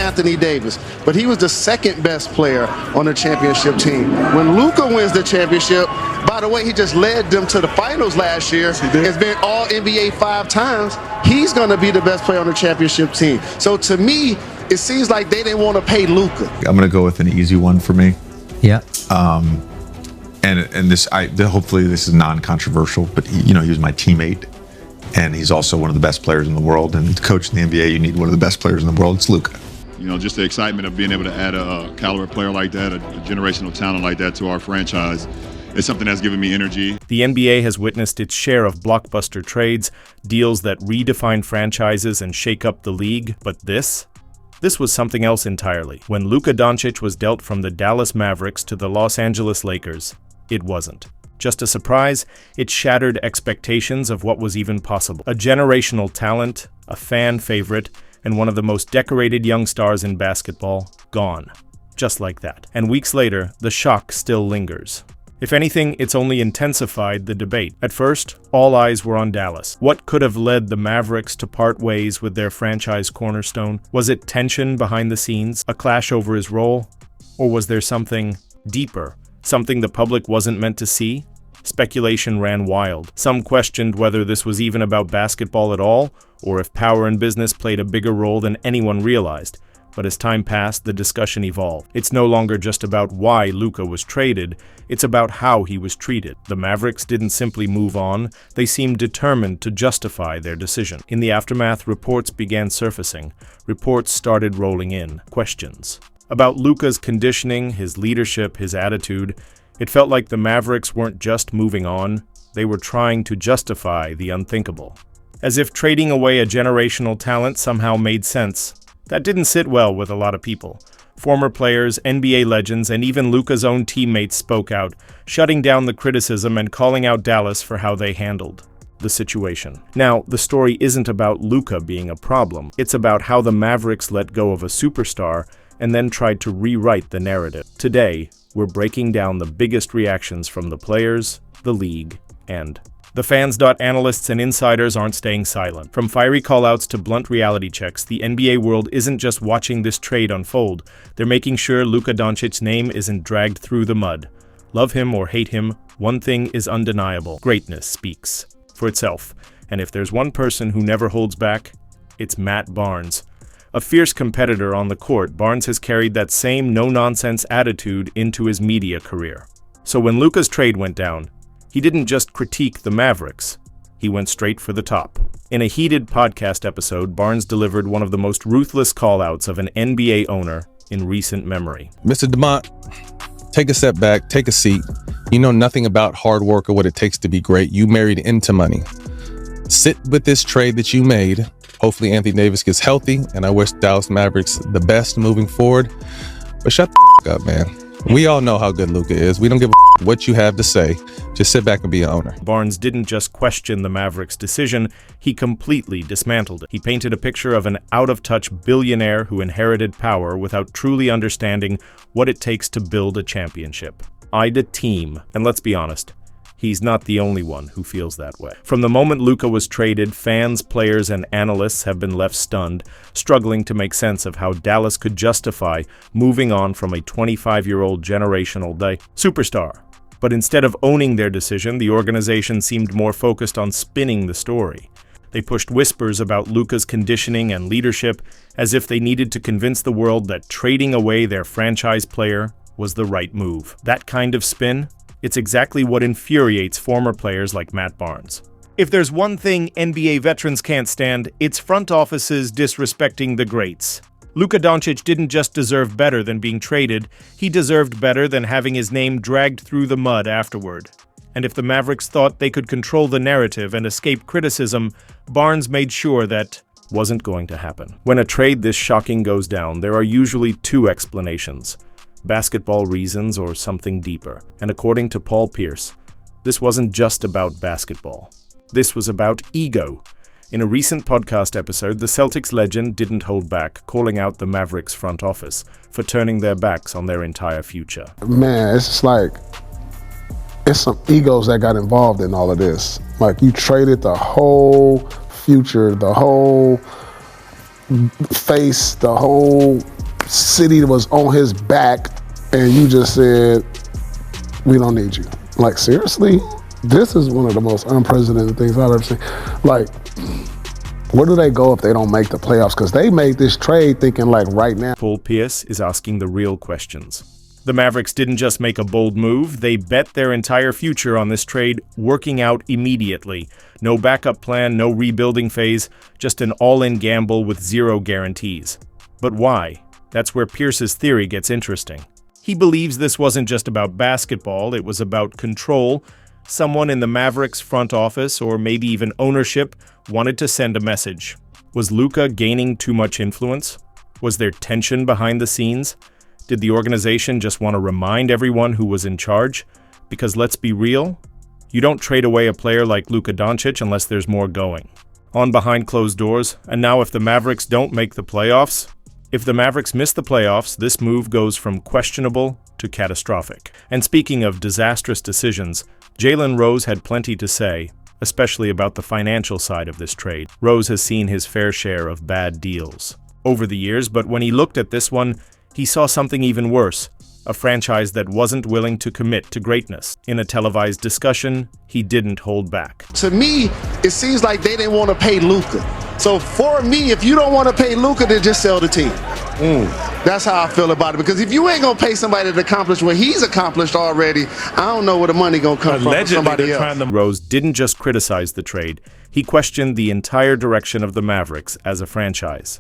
Anthony Davis, but he was the second best player on the championship team. When Luka wins the championship, by the way, he just led them to the finals last year. Has been all NBA 5 times. He's going to be the best player on the championship team. So to me, it seems like they didn't want to pay Luka. I'm going to go with an easy one for me. Yeah. And this, hopefully this is non-controversial, but he was my teammate, and he's also one of the best players in the world. And to coach in the NBA, you need one of the best players in the world. It's Luka. Just the excitement of being able to add a caliber player like that, a generational talent like that to our franchise, is something that's given me energy. The NBA has witnessed its share of blockbuster trades, deals that redefine franchises and shake up the league, but this was something else entirely. When Luka Dončić was dealt from the Dallas Mavericks to the Los Angeles Lakers, it wasn't just a surprise, it shattered expectations of what was even possible. A generational talent, a fan favorite, and one of the most decorated young stars in basketball, gone. Just like that. And weeks later, the shock still lingers. If anything, it's only intensified the debate. At first, all eyes were on Dallas. What could have led the Mavericks to part ways with their franchise cornerstone? Was it tension behind the scenes, a clash over his role? Or was there something deeper, something the public wasn't meant to see? Speculation ran wild. Some questioned whether this was even about basketball at all, or if power and business played a bigger role than anyone realized. But as time passed, the discussion evolved. It's no longer just about why Luka was traded, it's about how he was treated. The Mavericks didn't simply move on, they seemed determined to justify their decision. In the aftermath, reports began surfacing. Reports started rolling in. Questions about Luka's conditioning, his leadership, his attitude. It felt like the Mavericks weren't just moving on, they were trying to justify the unthinkable. As if trading away a generational talent somehow made sense. That didn't sit well with a lot of people. Former players, NBA legends, and even Luka's own teammates spoke out, shutting down the criticism and calling out Dallas for how they handled the situation. Now, the story isn't about Luka being a problem. It's about how the Mavericks let go of a superstar and then tried to rewrite the narrative. Today, we're breaking down the biggest reactions from the players, the league, and the fans. Analysts and insiders aren't staying silent. From fiery callouts to blunt reality checks, the NBA world isn't just watching this trade unfold. They're making sure Luka Doncic's name isn't dragged through the mud. Love him or hate him, one thing is undeniable. Greatness speaks for itself. And if there's one person who never holds back, it's Matt Barnes. A fierce competitor on the court, Barnes has carried that same no-nonsense attitude into his media career. So when Luka's trade went down, he didn't just critique the Mavericks, he went straight for the top. In a heated podcast episode, Barnes delivered one of the most ruthless callouts of an NBA owner in recent memory. Mr. DeMont, take a step back, take a seat. You know nothing about hard work or what it takes to be great. You married into money. Sit with this trade that you made. Hopefully Anthony Davis gets healthy, and I wish Dallas Mavericks the best moving forward. But shut the up, man. We all know how good Luka is. We don't give a what you have to say. Just sit back and be an owner. Barnes didn't just question the Mavericks' decision, he completely dismantled it. He painted a picture of an out-of-touch billionaire who inherited power without truly understanding what it takes to build a championship. Eyed a team, and let's be honest, he's not the only one who feels that way. From the moment Luka was traded, fans, players, and analysts have been left stunned, struggling to make sense of how Dallas could justify moving on from a 25-year-old generational superstar. But instead of owning their decision, the organization seemed more focused on spinning the story. They pushed whispers about Luka's conditioning and leadership as if they needed to convince the world that trading away their franchise player was the right move. That kind of spin? It's exactly what infuriates former players like Matt Barnes. If there's one thing NBA veterans can't stand, it's front offices disrespecting the greats. Luka Dončić didn't just deserve better than being traded, he deserved better than having his name dragged through the mud afterward. And if the Mavericks thought they could control the narrative and escape criticism, Barnes made sure that wasn't going to happen. When a trade this shocking goes down, there are usually two explanations: basketball reasons or something deeper. And according to Paul Pierce, this wasn't just about basketball. This was about ego. In a recent podcast episode, the Celtics legend didn't hold back, calling out the Mavericks front office for turning their backs on their entire future. Man, it's just like, it's some egos that got involved in all of this. Like, you traded the whole future, the whole face, the whole city was on his back and you just said, we don't need you. Like, seriously? This is one of the most unprecedented things I've ever seen. Like, where do they go if they don't make the playoffs? Because they made this trade thinking like right now. Paul Pierce is asking the real questions. The Mavericks didn't just make a bold move, they bet their entire future on this trade working out immediately. No backup plan, no rebuilding phase, just an all-in gamble with zero guarantees. But why? That's where Pierce's theory gets interesting. He believes this wasn't just about basketball, it was about control. Someone in the Mavericks front office, or maybe even ownership, wanted to send a message. Was Luka gaining too much influence? Was there tension behind the scenes? Did the organization just want to remind everyone who was in charge? Because let's be real, you don't trade away a player like Luka Dončić unless there's more going. On behind closed doors, and now if the Mavericks don't make the playoffs, if the Mavericks miss the playoffs, this move goes from questionable to catastrophic. And speaking of disastrous decisions, Jalen Rose had plenty to say, especially about the financial side of this trade. Rose has seen his fair share of bad deals over the years, but when he looked at this one, he saw something even worse, a franchise that wasn't willing to commit to greatness. In a televised discussion, he didn't hold back. To me, it seems like they didn't want to pay Luka. So for me, if you don't want to pay Luka, then just sell the team. That's how I feel about it. Because if you ain't going to pay somebody to accomplish what he's accomplished already, I don't know where the money going to come from somebody else. Rose didn't just criticize the trade, he questioned the entire direction of the Mavericks as a franchise.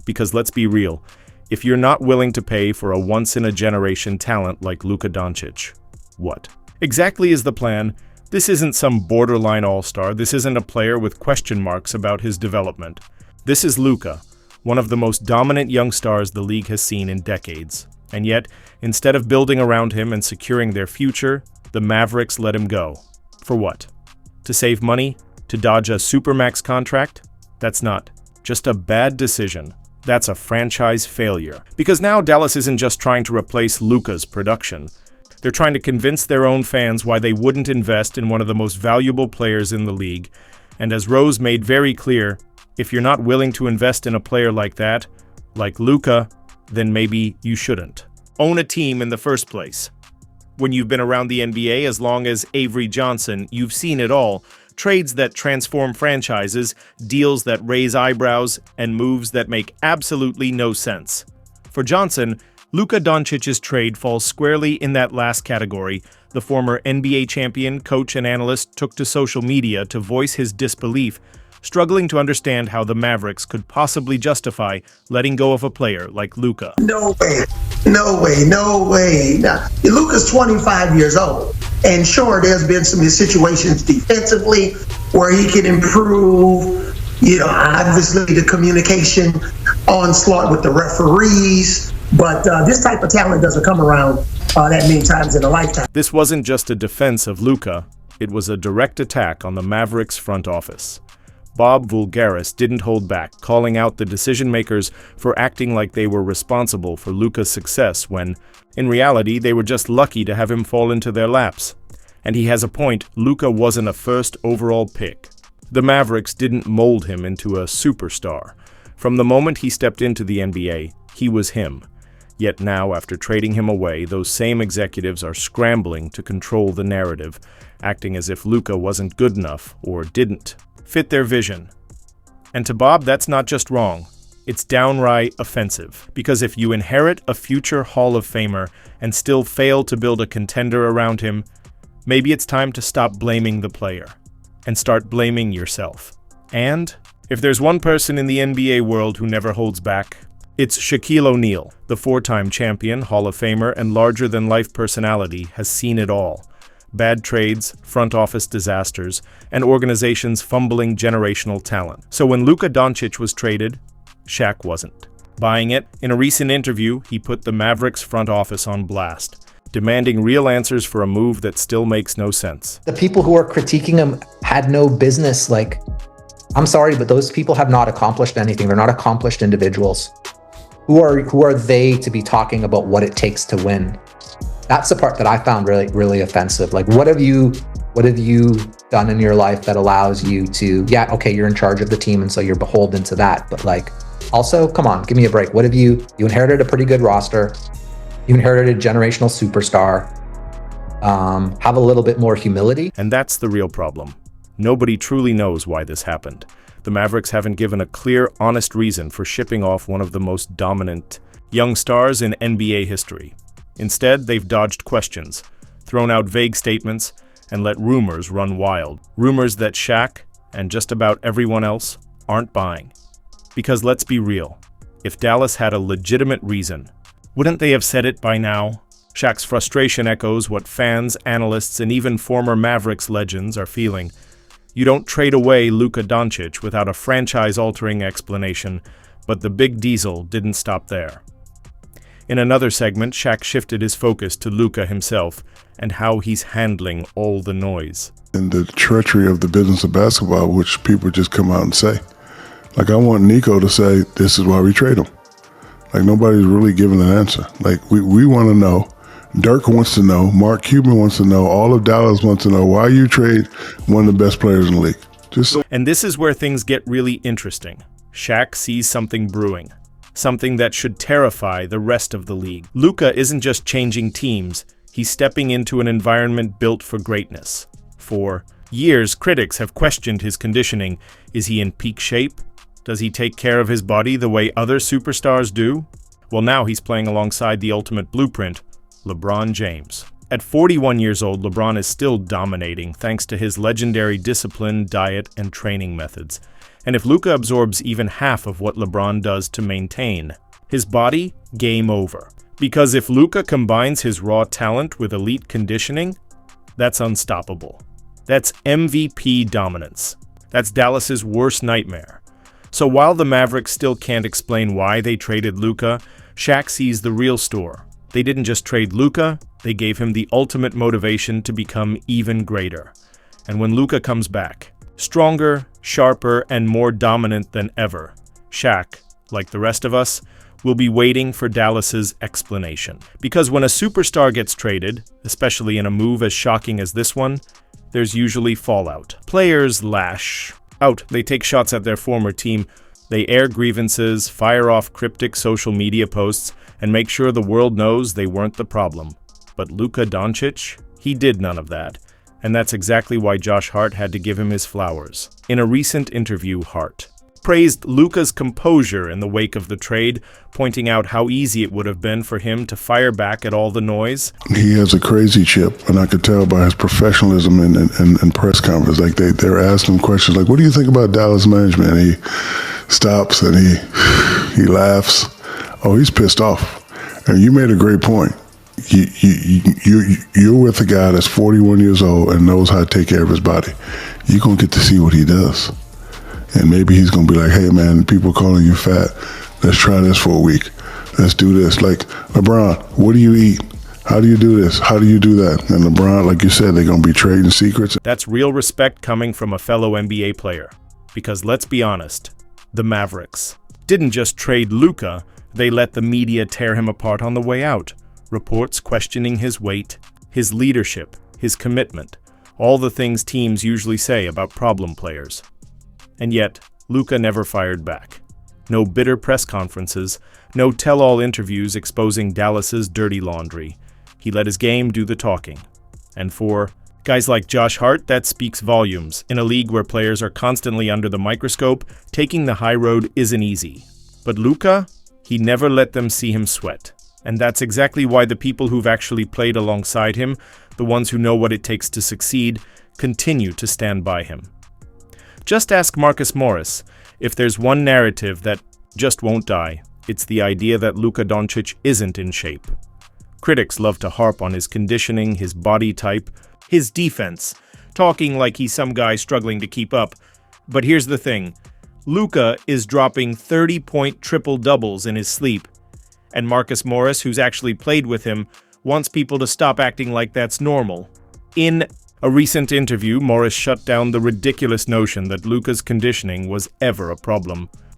Because let's be real, if you're not willing to pay for a once-in-a-generation talent like Luka Dončić, what exactly is the plan? This isn't some borderline all-star. This isn't a player with question marks about his development. This is Luka, one of the most dominant young stars the league has seen in decades. And yet, instead of building around him and securing their future, the Mavericks let him go. For what? To save money? To dodge a supermax contract? That's not just a bad decision. That's a franchise failure. Because now Dallas isn't just trying to replace Luka's production. They're trying to convince their own fans why they wouldn't invest in one of the most valuable players in the league. And as Rose made very clear, if you're not willing to invest in a player like that, like Luka, then maybe you shouldn't own a team in the first place. When you've been around the NBA as long as Avery Johnson, you've seen it all. Trades that transform franchises, deals that raise eyebrows, and moves that make absolutely no sense. For Johnson, Luka Dončić's trade falls squarely in that last category. The former NBA champion, coach, and analyst took to social media to voice his disbelief, struggling to understand how the Mavericks could possibly justify letting go of a player like Luka. No way. Now, Luka's 25 years old. And sure, there's been some situations defensively where he can improve, obviously the communication onslaught with the referees. But this type of talent doesn't come around that many times in a lifetime. This wasn't just a defense of Luka, it was a direct attack on the Mavericks front office. Bob Voulgaris didn't hold back, calling out the decision-makers for acting like they were responsible for Luka's success when, in reality, they were just lucky to have him fall into their laps. And he has a point, Luka wasn't a first overall pick. The Mavericks didn't mold him into a superstar. From the moment he stepped into the NBA, he was him. Yet now, after trading him away, those same executives are scrambling to control the narrative, acting as if Luka wasn't good enough or didn't fit their vision. And to Bob, that's not just wrong. It's downright offensive, because if you inherit a future Hall of Famer and still fail to build a contender around him, maybe it's time to stop blaming the player and start blaming yourself. And if there's one person in the NBA world who never holds back, it's Shaquille O'Neal. The four-time champion, Hall of Famer, and larger-than-life personality has seen it all. Bad trades, front office disasters, and organizations fumbling generational talent. So when Luka Dončić was traded, Shaq wasn't. Buying it, in a recent interview, he put the Mavericks front office on blast, demanding real answers for a move that still makes no sense. The people who are critiquing him had no business. I'm sorry, but those people have not accomplished anything. They're not accomplished individuals. Who are they to be talking about what it takes to win? That's the part that I found really, really offensive. What have you done in your life that allows you to, you're in charge of the team and so you're beholden to that. But Also, come on, give me a break. What have you inherited a pretty good roster. You inherited a generational superstar. Have a little bit more humility. And that's the real problem. Nobody truly knows why this happened. The Mavericks haven't given a clear, honest reason for shipping off one of the most dominant young stars in NBA history. Instead, they've dodged questions, thrown out vague statements, and let rumors run wild. Rumors that Shaq and just about everyone else aren't buying. Because let's be real, if Dallas had a legitimate reason, wouldn't they have said it by now? Shaq's frustration echoes what fans, analysts, and even former Mavericks legends are feeling. You don't trade away Luka Dončić without a franchise-altering explanation, but the big diesel didn't stop there. In another segment, Shaq shifted his focus to Luka himself and how he's handling all the noise. And the treachery of the business of basketball, which people just come out and say. Like, I want Nico to say, this is why we trade him. Like, nobody's really giving an answer. Like, we want to know. Dirk wants to know. Mark Cuban wants to know. All of Dallas wants to know why you trade one of the best players in the league. And this is where things get really interesting. Shaq sees something brewing. Something that should terrify the rest of the league. Luka isn't just changing teams. He's stepping into an environment built for greatness. For years, critics have questioned his conditioning. Is he in peak shape? Does he take care of his body the way other superstars do? Well, now he's playing alongside the ultimate blueprint, LeBron James. At 41 years old, LeBron is still dominating thanks to his legendary discipline, diet, and training methods. And if Luka absorbs even half of what LeBron does to maintain his body, game over. Because if Luka combines his raw talent with elite conditioning, that's unstoppable. That's MVP dominance. That's Dallas's worst nightmare. So while the Mavericks still can't explain why they traded Luka, Shaq sees the real story. They didn't just trade Luka, they gave him the ultimate motivation to become even greater. And when Luka comes back, stronger, sharper, and more dominant than ever, Shaq, like the rest of us, will be waiting for Dallas's explanation. Because when a superstar gets traded, especially in a move as shocking as this one, there's usually fallout. Players lash out. They take shots at their former team. They air grievances, fire off cryptic social media posts, and make sure the world knows they weren't the problem. But Luka Dončić, he did none of that. And that's exactly why Josh Hart had to give him his flowers. In a recent interview, Hart praised Luka's composure in the wake of the trade, pointing out how easy it would have been for him to fire back at all the noise. He has a crazy chip, and I could tell by his professionalism and press conference. Like, they're asking him questions like, what do you think about Dallas management? And he stops and he laughs. Oh, he's pissed off. And you made a great point. You're with a guy that's 41 years old and knows how to take care of his body. You're going to get to see what he does. And maybe he's going to be like, hey, man, people calling you fat. Let's try this for a week. Let's do this. Like, LeBron, what do you eat? How do you do this? How do you do that? And LeBron, like you said, they're going to be trading secrets. That's real respect coming from a fellow NBA player. Because let's be honest, the Mavericks didn't just trade Luka, they let the media tear him apart on the way out. Reports questioning his weight, his leadership, his commitment, all the things teams usually say about problem players. And yet, Luka never fired back. No bitter press conferences, no tell-all interviews exposing Dallas's dirty laundry. He let his game do the talking. And for guys like Josh Hart, that speaks volumes. In a league where players are constantly under the microscope, taking the high road isn't easy. But Luka, he never let them see him sweat. And that's exactly why the people who've actually played alongside him, the ones who know what it takes to succeed, continue to stand by him. Just ask Marcus Morris. If there's one narrative that just won't die, it's the idea that Luka Dončić isn't in shape. Critics love to harp on his conditioning, his body type, his defense, talking like he's some guy struggling to keep up. But here's the thing. Luka is dropping 30-point triple-doubles in his sleep. And Marcus Morris, who's actually played with him, wants people to stop acting like that's normal. In a recent interview, Morris shut down the ridiculous notion that Luka's conditioning was ever a problem.